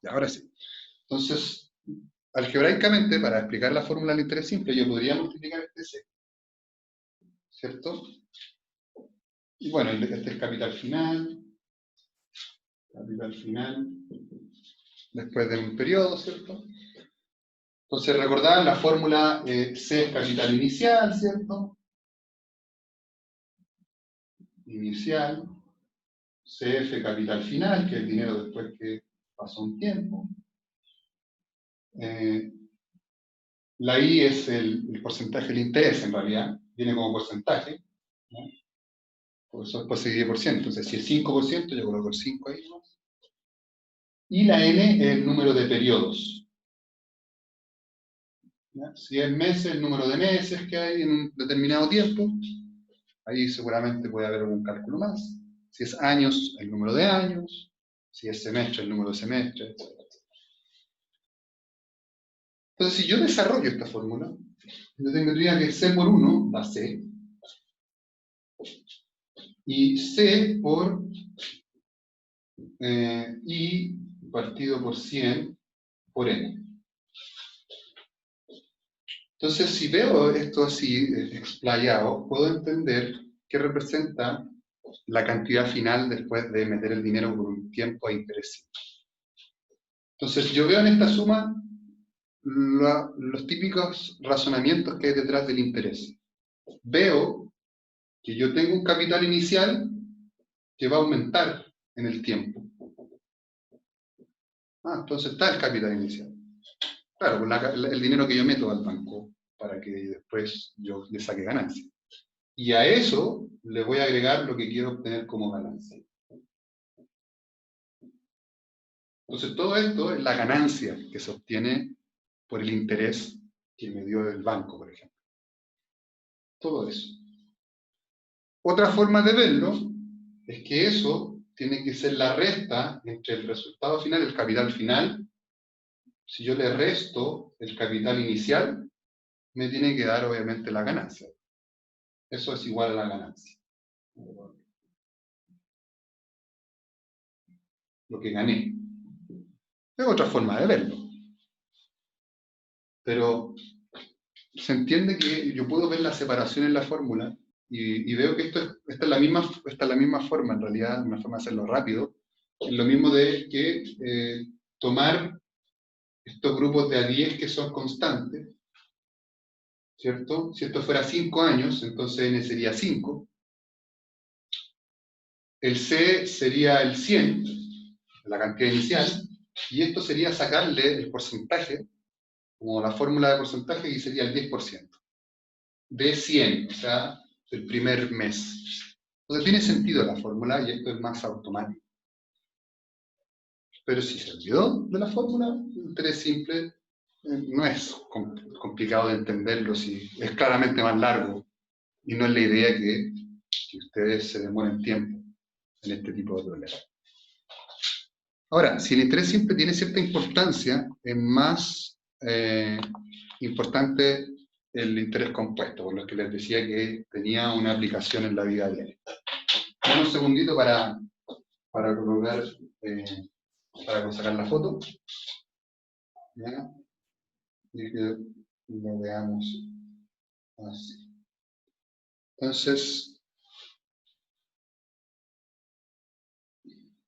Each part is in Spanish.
Y ahora sí. Entonces, algebraicamente, para explicar la fórmula del interés simple, yo podría multiplicar este C, ¿cierto? Y bueno, este es capital final, después de un periodo, ¿cierto? Entonces, recordaban la fórmula C es capital inicial, ¿cierto? Inicial, CF capital final, que es el dinero después que pasó un tiempo. La I es el porcentaje del interés, en realidad, viene como porcentaje, ¿no? Por eso después se divide por ciento. Entonces, si es 5%, yo coloco el 5 ahí, ¿no? Y la N es el número de periodos. ¿Ya? Si es meses, el número de meses que hay en un determinado tiempo. Ahí seguramente puede haber algún cálculo más. Si es años, el número de años. Si es semestre, el número de semestres, etc. Entonces, si yo desarrollo esta fórmula, yo tendría que C por 1 da C, y C por I partido por 100 por N. Entonces, si veo esto así explayado, puedo entender qué representa la cantidad final después de meter el dinero por un tiempo a interés. Entonces, yo veo en esta suma los típicos razonamientos que hay detrás del interés. Veo que yo tengo un capital inicial que va a aumentar en el tiempo. Entonces está el capital inicial. Claro, el dinero que yo meto al banco para que después yo le saque ganancia. Y a eso le voy a agregar lo que quiero obtener como ganancia. Entonces todo esto es la ganancia que se obtiene por el interés que me dio el banco, por ejemplo. Todo eso. Otra forma de verlo es que eso tiene que ser la resta entre el resultado final, el capital final. Si yo le resto el capital inicial, me tiene que dar obviamente la ganancia. Eso es igual a la ganancia. Lo que gané. Es otra forma de verlo. Pero se entiende que yo puedo ver la separación en la fórmula y veo que esta es la misma forma, en realidad, una forma de hacerlo rápido. Es lo mismo de que tomar estos grupos de a 10 que son constantes, ¿cierto? Si esto fuera 5 años, entonces N sería 5. El C sería el 100, la cantidad inicial, y esto sería sacarle el porcentaje, como la fórmula de porcentaje, y sería el 10%, de 100, o sea, del primer mes. Entonces tiene sentido la fórmula, y esto es más automático. Pero si se olvidó de la fórmula, el interés simple no es complicado de entenderlo, si es claramente más largo, y no es la idea que ustedes se demoren tiempo en este tipo de problemas. Ahora, si el interés simple tiene cierta importancia, es más importante el interés compuesto, por lo que les decía que tenía una aplicación en la vida diaria. Dame un segundito para colocar, para sacar la foto. ¿Ya? Y que lo veamos así. Entonces,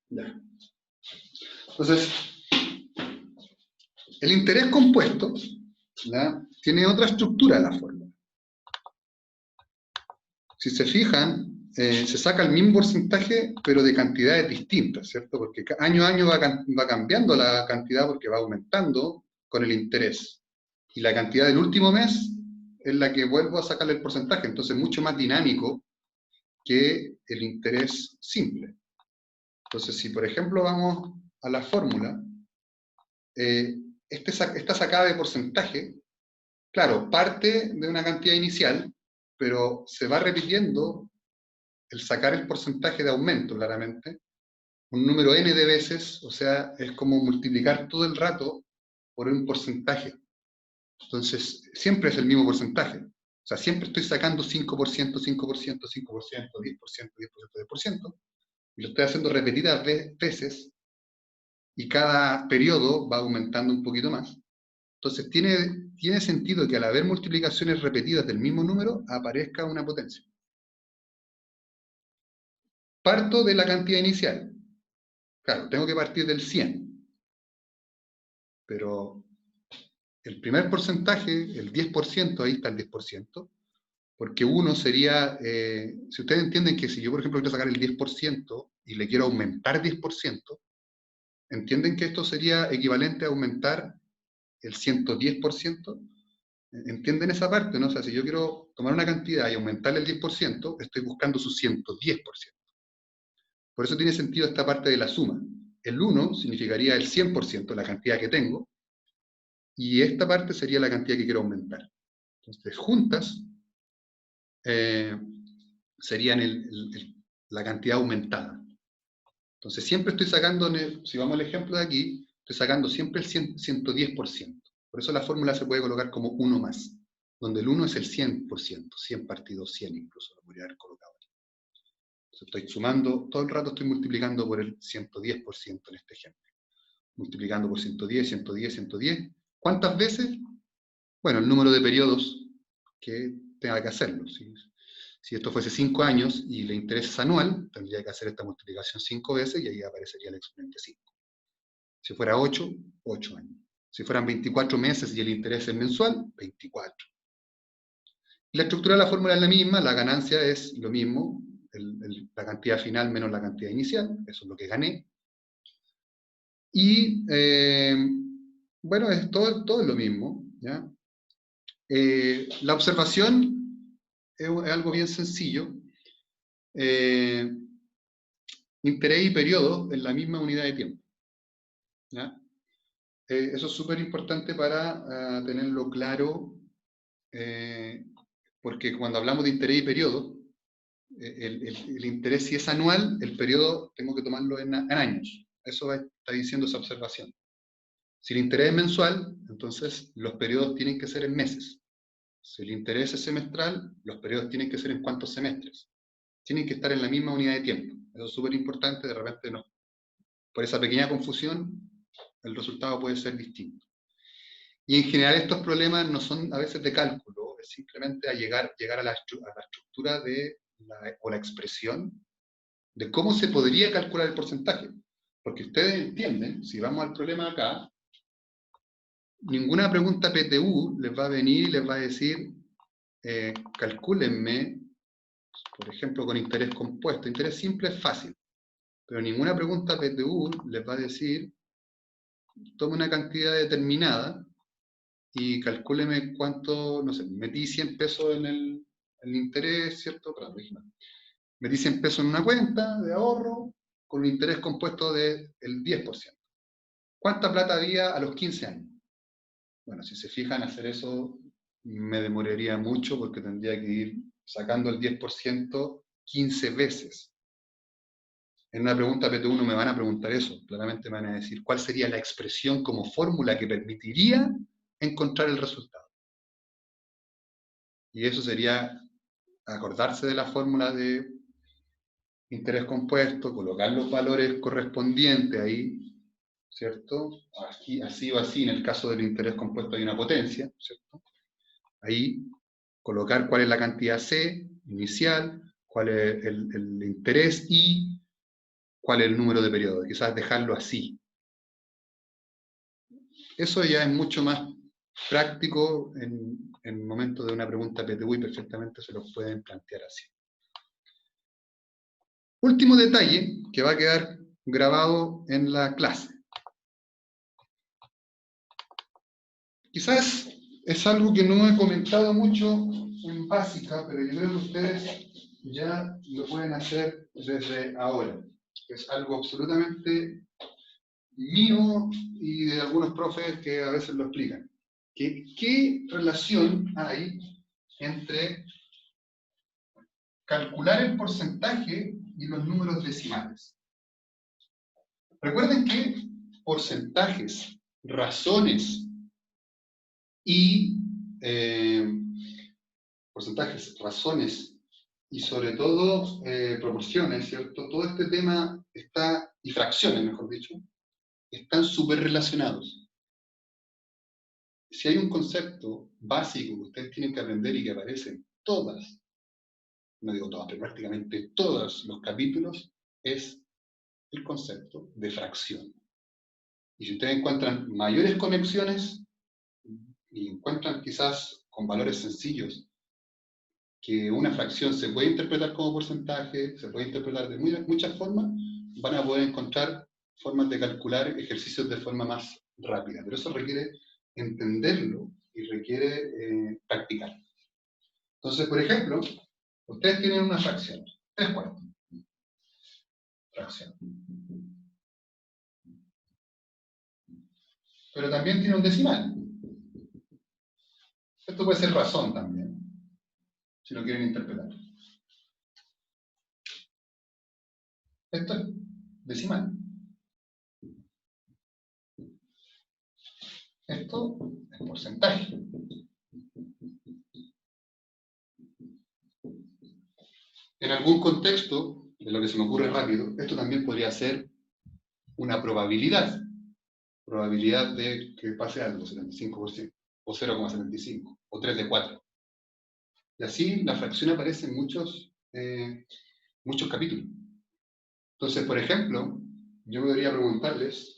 ya. Entonces, el interés compuesto, ¿ya?, tiene otra estructura de la fórmula. Si se fijan, se saca el mismo porcentaje, pero de cantidades distintas, ¿cierto? Porque año a año va cambiando la cantidad porque va aumentando con el interés. Y la cantidad del último mes es la que vuelvo a sacarle el porcentaje. Entonces, mucho más dinámico que el interés simple. Entonces, si por ejemplo vamos a la fórmula, esta sacada de porcentaje, claro, parte de una cantidad inicial, pero se va repitiendo el sacar el porcentaje de aumento, claramente, un número n de veces, o sea, es como multiplicar todo el rato por un porcentaje. Entonces, siempre es el mismo porcentaje. O sea, siempre estoy sacando 5%, 5%, 5%, 10%, 10%, 10%, y lo estoy haciendo repetidas veces y cada periodo va aumentando un poquito más. Entonces tiene sentido que al haber multiplicaciones repetidas del mismo número, aparezca una potencia. Parto de la cantidad inicial. Claro, tengo que partir del 100. Pero el primer porcentaje, el 10%, ahí está el 10%, porque uno sería, si ustedes entienden que si yo, por ejemplo, quiero sacar el 10% y le quiero aumentar 10%, ¿entienden que esto sería equivalente a aumentar el 110%? ¿Entienden esa parte, no? O sea, si yo quiero tomar una cantidad y aumentarle el 10%, estoy buscando su 110%. Por eso tiene sentido esta parte de la suma. El 1 significaría el 100%, la cantidad que tengo, y esta parte sería la cantidad que quiero aumentar. Entonces, juntas, serían la cantidad aumentada. Entonces, siempre estoy sacando, si vamos al ejemplo de aquí, estoy sacando siempre el 110%. Por eso la fórmula se puede colocar como 1 más, donde el 1 es el 100%, 100 partido 100 incluso, lo podría haber colocado aquí. Entonces, estoy sumando, todo el rato estoy multiplicando por el 110% en este ejemplo. Multiplicando por 110, 110, 110. ¿Cuántas veces? Bueno, el número de periodos que tenga que hacerlo. Si esto fuese 5 años y el interés es anual, tendría que hacer esta multiplicación 5 veces y ahí aparecería el exponente 5. Si fuera 8, 8 años. Si fueran 24 meses y el interés es mensual, 24. La estructura de la fórmula es la misma, la ganancia es lo mismo, la cantidad final menos la cantidad inicial, eso es lo que gané. Y, bueno, todo es lo mismo, ¿ya? La observación es algo bien sencillo. Interés y periodo en la misma unidad de tiempo, ¿ya? Eso es súper importante para tenerlo claro, porque cuando hablamos de interés y periodo, el interés si es anual, el periodo tengo que tomarlo en años. Eso está diciendo esa observación. Si el interés es mensual, entonces los periodos tienen que ser en meses. Si el interés es semestral, los periodos tienen que ser en cuántos semestres. Tienen que estar en la misma unidad de tiempo. Eso es súper importante, de repente no. Por esa pequeña confusión, el resultado puede ser distinto. Y en general estos problemas no son a veces de cálculo, es simplemente a llegar a la estructura o la expresión de cómo se podría calcular el porcentaje. Porque ustedes entienden, si vamos al problema acá, ninguna pregunta PTU les va a venir y les va a decir, calcúlenme, por ejemplo, con interés compuesto. Interés simple es fácil, pero ninguna pregunta PTU les va a decir, tome una cantidad determinada y calcúleme cuánto, no sé, metí 100 pesos en el interés, ¿cierto? Metí 100 pesos en una cuenta de ahorro con un interés compuesto del 10%. ¿Cuánta plata había a los 15 años? Bueno, si se fijan, hacer eso me demoraría mucho porque tendría que ir sacando el 10% 15 veces. En una pregunta PTU no me van a preguntar eso, claramente me van a decir cuál sería la expresión como fórmula que permitiría encontrar el resultado. Y eso sería acordarse de la fórmula de interés compuesto, colocar los valores correspondientes ahí, ¿cierto? Aquí, así o así, en el caso del interés compuesto hay una potencia, ¿cierto? Ahí colocar cuál es la cantidad C inicial, cuál es el interés y cuál es el número de periodos. Quizás dejarlo así. Eso ya es mucho más práctico en el momento de una pregunta PTU y perfectamente se lo pueden plantear así. Último detalle que va a quedar grabado en la clase. Quizás es algo que no he comentado mucho en básica, pero yo creo que ustedes ya lo pueden hacer desde ahora. Es algo absolutamente mío y de algunos profes que a veces lo explican. ¿Qué relación hay entre calcular el porcentaje y los números decimales? Recuerden que porcentajes, razones y y sobre todo proporciones, ¿cierto? Todo este tema está, y fracciones, mejor dicho, están súper relacionados. Si hay un concepto básico que ustedes tienen que aprender y que aparece en todas, no digo todas, pero prácticamente todos los capítulos, es el concepto de fracción. Y si ustedes encuentran mayores conexiones y encuentran quizás con valores sencillos que una fracción se puede interpretar como porcentaje, se puede interpretar de muchas formas, van a poder encontrar formas de calcular ejercicios de forma más rápida. Pero eso requiere entenderlo y requiere practicar. Entonces, por ejemplo, ustedes tienen una fracción, 3/4. Fracción. Pero también tiene un decimal. Esto puede ser razón también, si lo quieren interpretar. Esto es decimal. Esto es porcentaje. En algún contexto, de lo que se me ocurre rápido, esto también podría ser una probabilidad. Probabilidad de que pase algo, 75%, o 0,75, o 3 de 4. Y así la fracción aparece en muchos capítulos. Entonces, por ejemplo, yo podría preguntarles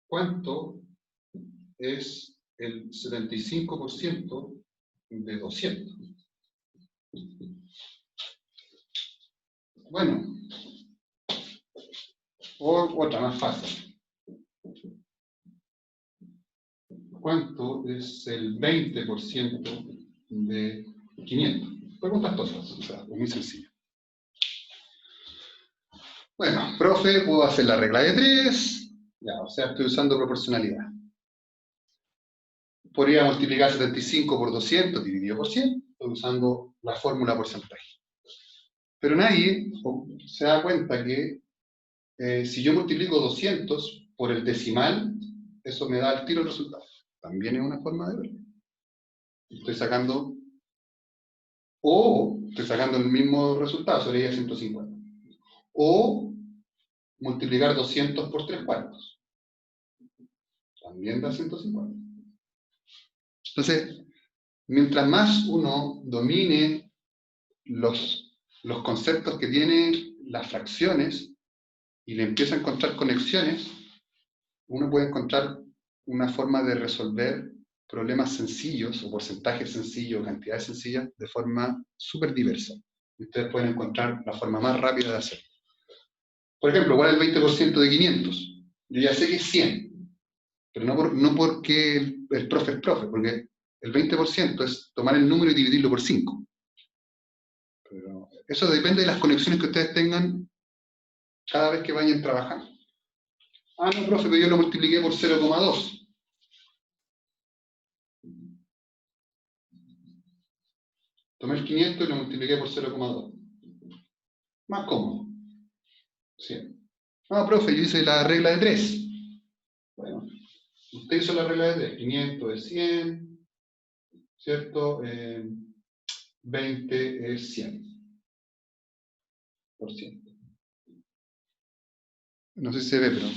¿cuánto es el 75% de 200? Bueno, o otra más fácil. ¿Cuánto es el 20% de 500? Preguntas tosas, o sea, muy sencillo. Bueno, profe, puedo hacer la regla de 3, ya, o sea, estoy usando proporcionalidad. Podría multiplicar 75 por 200 dividido por 100, estoy usando la fórmula porcentaje. Pero nadie se da cuenta que si yo multiplico 200 por el decimal, eso me da al tiro el resultado. También es una forma de verlo. Estoy sacando el mismo resultado, sería 150. O multiplicar 200 por 3/4. También da 150. Entonces, mientras más uno domine los conceptos que tienen las fracciones y le empieza a encontrar conexiones, uno puede encontrar una forma de resolver problemas sencillos o porcentajes sencillos, cantidades sencillas, de forma súper diversa. Ustedes pueden encontrar la forma más rápida de hacerlo. Por ejemplo, ¿cuál es el 20% de 500? Yo ya sé que es 100, pero no porque el profe es profe, porque el 20% es tomar el número y dividirlo por 5. Pero eso depende de las conexiones que ustedes tengan cada vez que vayan trabajando. Ah, no, profe, pero yo lo multipliqué por 0,2. Tomé el 500 y lo multipliqué por 0,2. Más cómodo. ¿Sí? No, profe, yo hice la regla de 3. Bueno, usted hizo la regla de 3. 500 es 100, ¿cierto? 20 es 100%. No sé si se ve, pero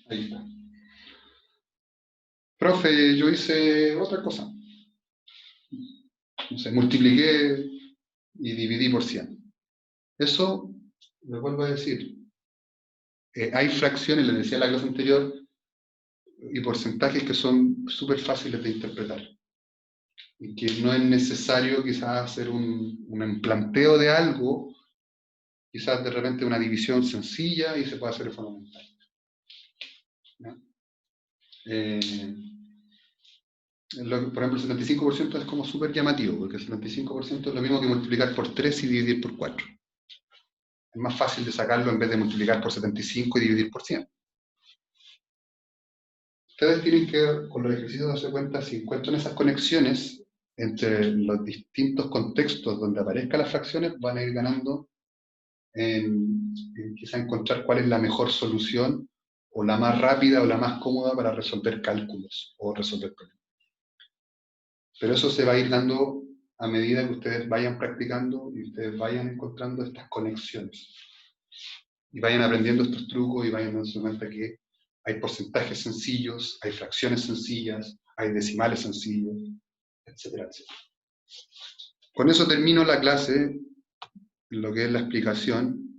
ahí está. Profe, yo hice otra cosa. No sé, multipliqué y dividí por 100. Eso, le vuelvo a decir, hay fracciones, les decía en la clase anterior, y porcentajes que son súper fáciles de interpretar. Y que no es necesario quizás hacer un planteo de algo, quizás de repente una división sencilla y se puede hacer de forma mental. Por ejemplo, el 75% es como súper llamativo, porque el 75% es lo mismo que multiplicar por 3 y dividir por 4. Es más fácil de sacarlo en vez de multiplicar por 75 y dividir por 100. Ustedes tienen que, con los ejercicios, darse cuenta si encuentran esas conexiones entre los distintos contextos donde aparezcan las fracciones, van a ir ganando en quizá encontrar cuál es la mejor solución o la más rápida o la más cómoda para resolver cálculos o resolver problemas. Pero eso se va a ir dando a medida que ustedes vayan practicando y ustedes vayan encontrando estas conexiones. Y vayan aprendiendo estos trucos y vayan dándose cuenta que hay porcentajes sencillos, hay fracciones sencillas, hay decimales sencillos, etcétera, etcétera. Con eso termino la clase, lo que es la explicación,